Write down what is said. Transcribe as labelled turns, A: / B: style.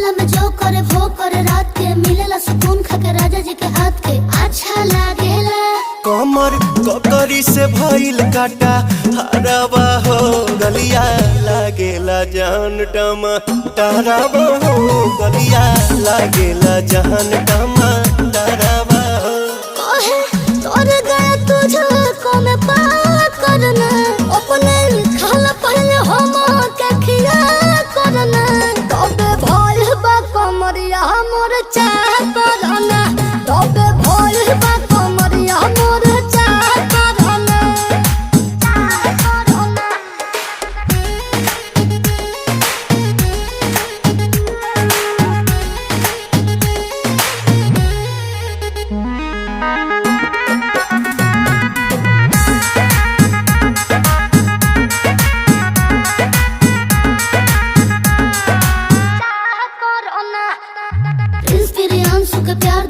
A: जिला में जो करे वो करे रात के मिलेला सुकून खाके राजा जी के हाथ के अच्छा लागेला।
B: कमर ककरी से भइल काटा हरावा हो गलिया लागेला जान टमाटरावा हो गलिया लागेला जान टमाटरावा हो।
A: कहे तोर गए तुझको मैं पार करना अपने खाला पहले हम के खिया करना तबे भइल बा कमरिया मोर चाह करना तबे भइल बा कमरिया मोर चाह करना चाह करना। प्रिंस प्रियांशु के प्यार